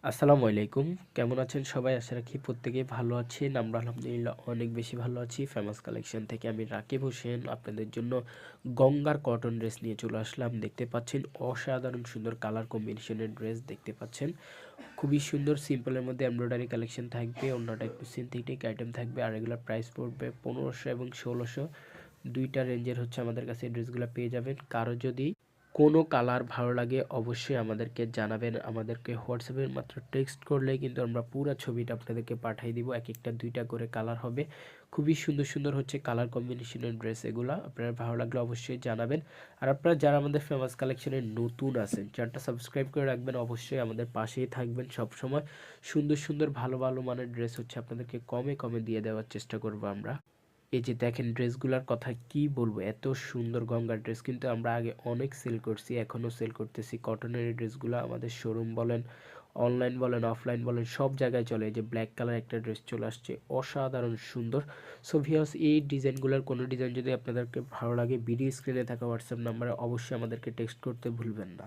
আসসালামু আলাইকুম। কেমন আছেন সবাই? আশা রাখি প্রত্যেকেই ভালো আছেন। আমরা আলহামদুলিল্লাহ অনেক বেশি ভালো আছি। ফেমাস কালেকশন থেকে আমি রাকিব হোসেন আপনাদের জন্য গঙ্গার কটন ড্রেস নিয়ে চলে আসলাম। দেখতে পাচ্ছেন অসাধারণ সুন্দর কালার কম্বিনেশনের ড্রেস দেখতে পাচ্ছেন। খুবই সুন্দর সিম্পলের মধ্যে এমব্রয়ডারি কালেকশন থাকবে। অন্যটা একটু সিনথেটিক আইটেম থাকবে। আর রেগুলার প্রাইস পড়বে 1500 এবং 1600। দুইটা রেঞ্জের হচ্ছে আমাদের কাছে ড্রেসগুলো পেয়ে যাবেন। কারো যদি কোনো কালার ভালো লাগে অবশ্যই আমাদেরকে জানাবেন। আমাদেরকে হোয়াটসঅ্যাপে মাত্র টেক্সট করলেই কিন্তু আমরা পুরো ছবিটা আপনাদেরকে পাঠিয়ে দিব। এক একটা দুইটা করে কালার হবে। খুবই সুন্দর সুন্দর হচ্ছে কালার কম্বিনেশনের ড্রেস এগুলা। আপনার ভালো লাগলে অবশ্যই জানাবেন। আর আপনারা যারা আমাদের ফেমাস কালেকশনের নতুন আছেন চ্যানেলটা সাবস্ক্রাইব করে রাখবেন। অবশ্যই আমাদের পাশেই থাকবেন সবসময়। সুন্দর সুন্দর ভালো ভালো মানের ড্রেস হচ্ছে আপনাদেরকে কমে কমে দিয়ে দেওয়ার চেষ্টা করব আমরা। এই যে দেখেন ড্রেসগুলোর কথা কি বলবো, এত সুন্দর গঙ্গার ড্রেস কিন্তু আমরা আগে অনেক সেল করছি, এখনও সেল করতেছি। কটনের এই ড্রেসগুলো আমাদের শোরুম বলেন, অনলাইন বলেন, অফলাইন বলেন, সব জায়গায় চলে। এই যে ব্ল্যাক কালার একটা ড্রেস চলে আসছে, অসাধারণ সুন্দর। সো ভিউয়ার্স, এই ডিজাইনগুলোর কোনো ডিজাইন যদি আপনাদেরকে ভালো লাগে ভিডিও স্ক্রিনে থাকা হোয়াটসঅ্যাপ নাম্বারে অবশ্যই আমাদেরকে টেক্সট করতে ভুলবেন না।